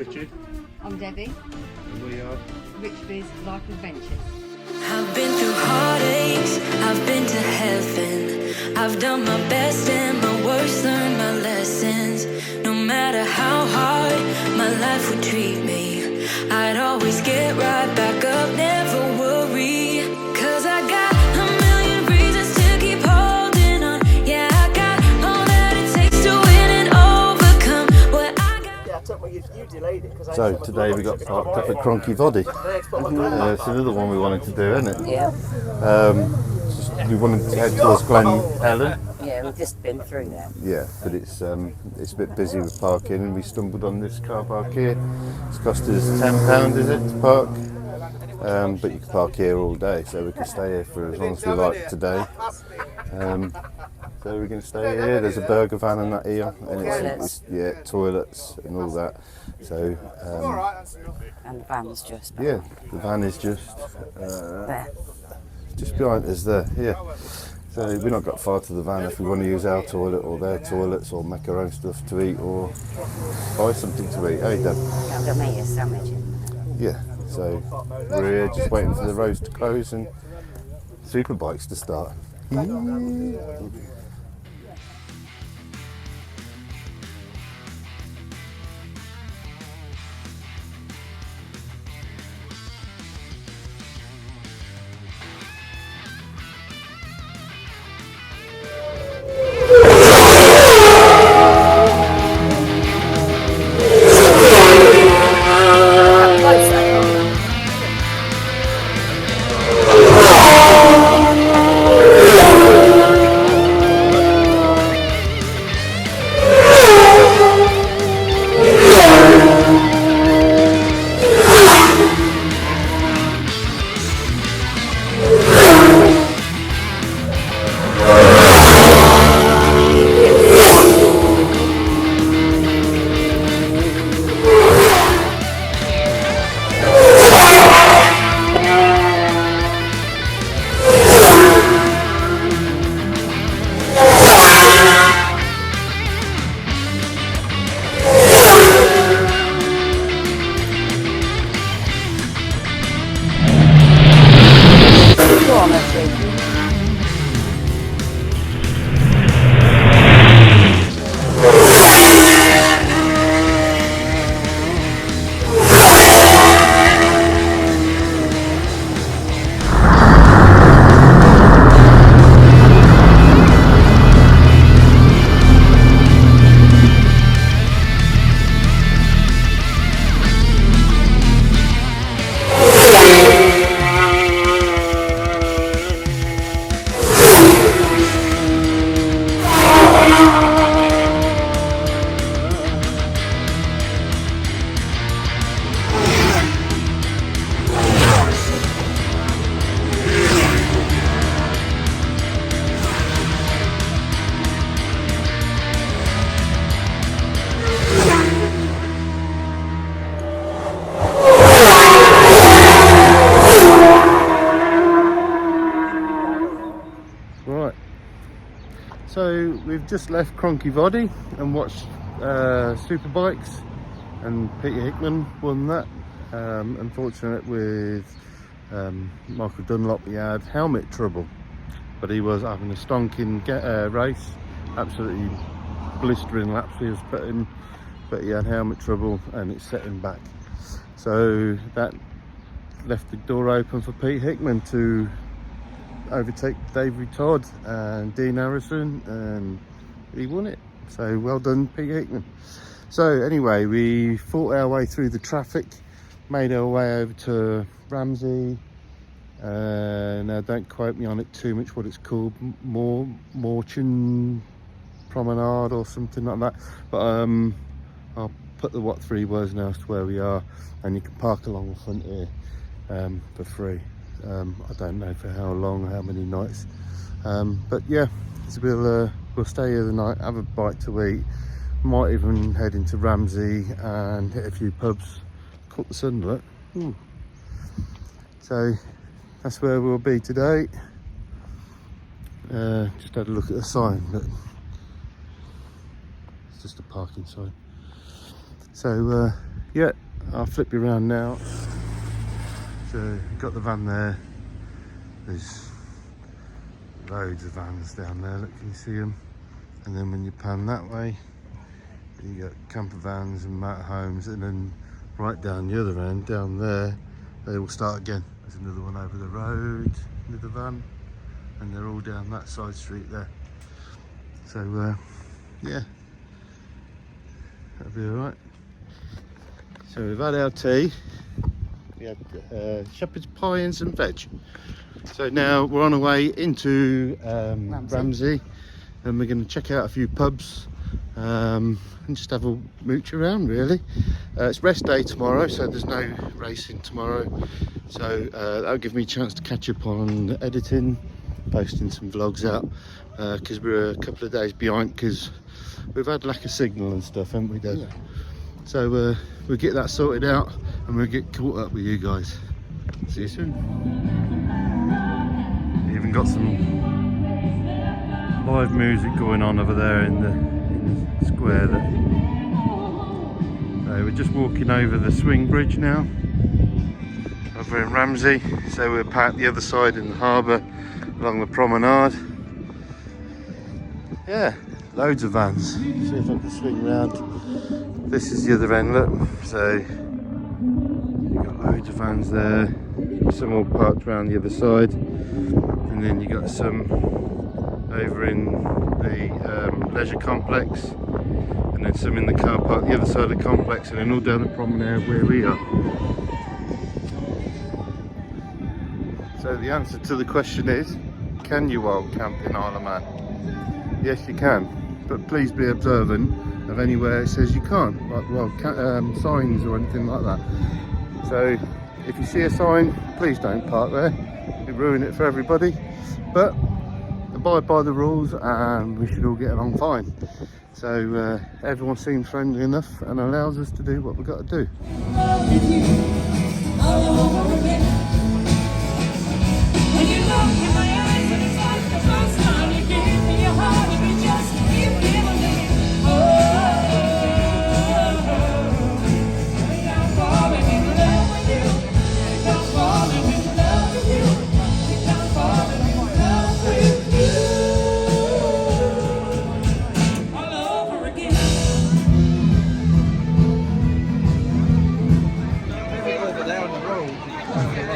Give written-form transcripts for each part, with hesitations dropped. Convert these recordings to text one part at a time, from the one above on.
Richard. I'm Debbie. And we are Richby's Life Adventures. I've been through heartaches, I've been to heaven. I've done my best and my worst, learned my lessons. No matter how hard my life would treat me, I'd always get right back up, never worry. Cause I got a million reasons to keep holding on. Yeah, I got all that it takes to win and overcome what I got. Yeah, I took you delayed it. So today we got parked up at Cronk-y-voddy. It's another one we wanted to do, isn't it? Yeah. We wanted to head towards Glen Ellen. Yeah, we've just been through that. Yeah, but it's a bit busy with parking, and we stumbled on this car park here. It's cost us £10, is it, to park? But you can park here all day, so we can stay here for as long as we like today. So we're going to stay here. There's a burger van and that here, and it's toilets and all that. So And the van's just yeah, the van is just there. just behind us there. Yeah. So we've not got far to the van if we want to use our toilet or their toilets or make our own stuff to eat or buy something to eat. Hey, Deb. I'm going to make a sandwich. Yeah. So we're here just waiting for the roads to close and superbikes to start. So we've just left Cronk-y-voddy and watched superbikes, and Peter Hickman won that. Unfortunate with Michael Dunlop, he had helmet trouble, but he was having a stonking race, absolutely blistering laps he was putting, but he had helmet trouble and it set him back. So that left the door open for Pete Hickman to overtake David Todd and Dean Harrison, and he won it. So well done, Pete Hickman. So anyway, we fought our way through the traffic, made our way over to Ramsey. Now don't quote me on it too much what it's called, Morchin Promenade or something like that, but I'll put the what 3 words now as to where we are, and you can park along the front here for free. I don't know for how long, how many nights, but yeah, so we'll stay here the night, have a bite to eat, might even head into Ramsey and hit a few pubs, caught the sun, look. Ooh. So that's where we'll be today. Just had a look at the sign, but it's just a parking sign. So yeah, I'll flip you around now. So you've got the van there. There's loads of vans down there, look, can you see them? And then when you pan that way, you got camper vans and motorhomes, and then right down the other end, down there, they all start again. There's another one over the road, another van, and they're all down that side street there. So yeah, that'll be all right. So we've had our tea. We had shepherd's pie and some veg. So now we're on our way into Ramsey, and we're going to check out a few pubs and just have a mooch around really. It's rest day tomorrow, so there's no racing tomorrow. So that'll give me a chance to catch up on editing, posting some vlogs out, because we're a couple of days behind because we've had lack of signal and stuff, haven't we, Dad? Yeah. So we'll get that sorted out and we'll get caught up with you guys. See you soon. Even got some live music going on over there in the square there. So we're just walking over the swing bridge now, over in Ramsey. So we're parked the other side in the harbour along the promenade. Yeah, loads of vans. See if I can swing round. This is the other end, look. So you've got loads of vans there. Some all parked around the other side, and then you got some over in the leisure complex, and then some in the car park the other side of the complex, and then all down the promenade where we are. So the answer to the question is, can you wild camp in Isle of Man? Yes, you can, but please be observant of anywhere it says you can't, like signs or anything like that. So if you see a sign, please don't park there. We ruin it for everybody. But abide by the rules and we should all get along fine. So everyone seems friendly enough and allows us to do what we've got to do.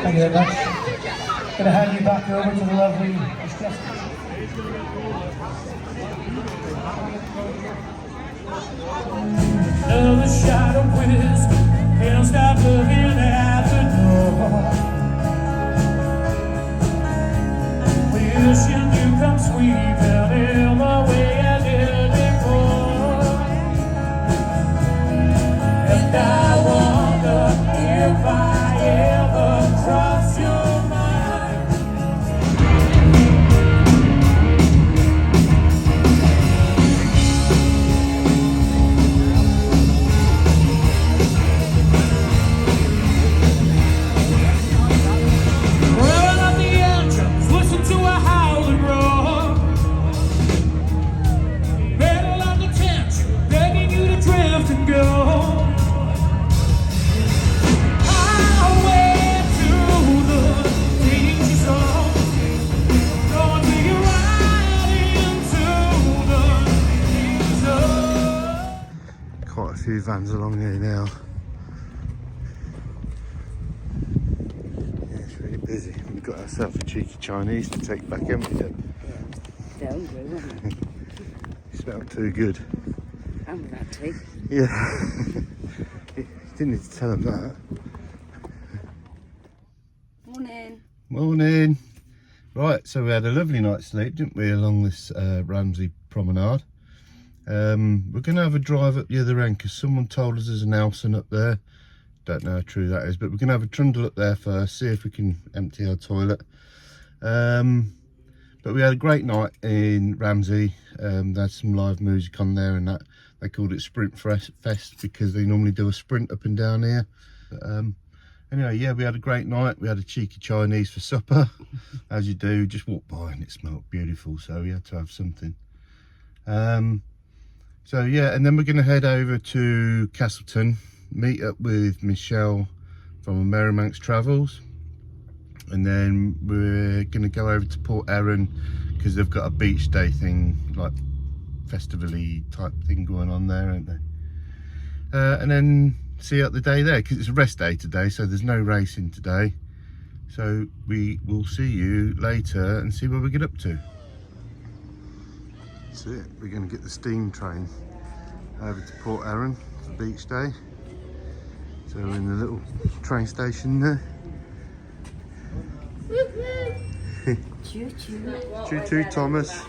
Thank you very much. Going to hand you back over to the lovely Miss Jessica. Another shot of whiskey, can't stop looking at the door. Wishing you come sweeping in the way I did before. And I wonder if I ever cross your mind. Run up the entrance, listen to a howling roar. Battle on the tension, begging you to drift and go. Quite a few vans along here now. Yeah, it's really busy. We've got ourselves a cheeky Chinese to take back, haven't we? They're hungry, weren't they? You smell too good. And with that tea. Yeah. You didn't need to tell them that. Morning. Morning. Right, so we had a lovely night's sleep, didn't we, along this Ramsey promenade. We're going to have a drive up the other end because someone told us there's an Elson up there. Don't know how true that is, but we're going to have a trundle up there first, see if we can empty our toilet. But we had a great night in Ramsey. They had some live music on there and that. They called it Sprint Fest because they normally do a sprint up and down here. But, anyway, yeah, we had a great night. We had a cheeky Chinese for supper, as you do. Just walked by and it smelled beautiful, so we had to have something. So yeah, and then we're going to head over to Castleton meet up with Michelle from Merrimank's Travels, and then we're going to go over to Port Erin because they've got a beach day thing, like festival-y type thing going on there, aren't they? And then see out the day there because it's a rest day today, so there's no racing today. So we will see you later and see where we get up to. That's it, we're going to get the steam train over to Port Erin for beach day. So we're in the little train station there. Choo choo. Choo choo, Thomas.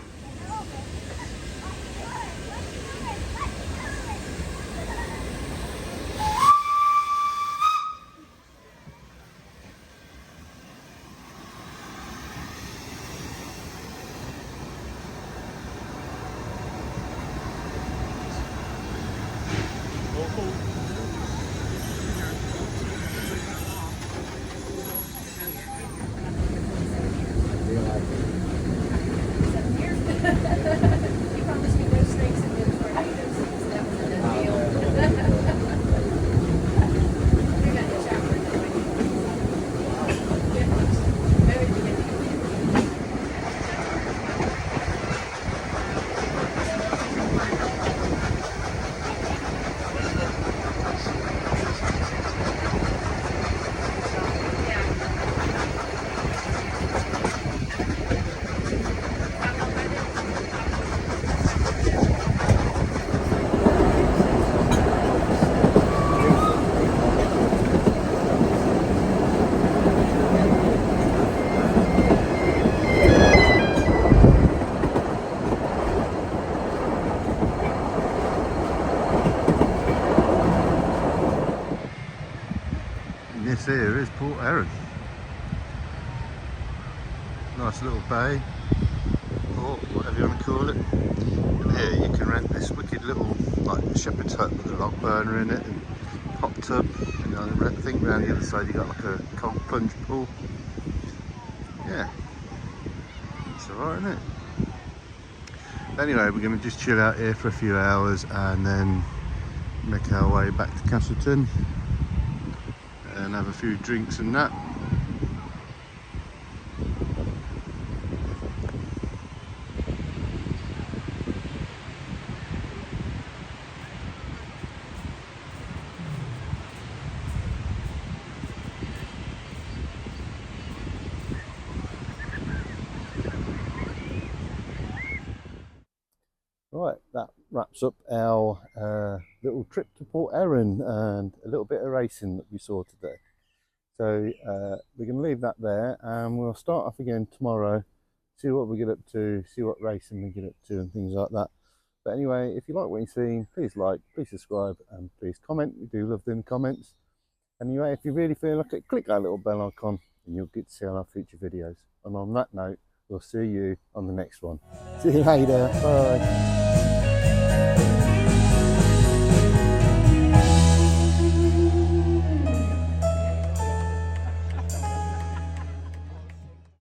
This here is Port Erin. Nice little bay, port, whatever you want to call it. And here you can rent this wicked little like shepherd's hut with a log burner in it and hot tub. And I think around the other side you got like a cold plunge pool. Yeah, it's alright, isn't it? Anyway, we're going to just chill out here for a few hours and then make our way back to Castleton and have a few drinks and that. Right, that wraps up our little trip to Port Erin and a little bit of racing that we saw today. So we're going to leave that there and we'll start off again tomorrow, see what we get up to, see what racing we get up to and things like that. But anyway, if you like what you've seen, please like, please subscribe and please comment. We do love them comments. Anyway, if you really feel like it, click that little bell icon and you'll get to see all our future videos. And on that note, we'll see you on the next one. See you later. Bye.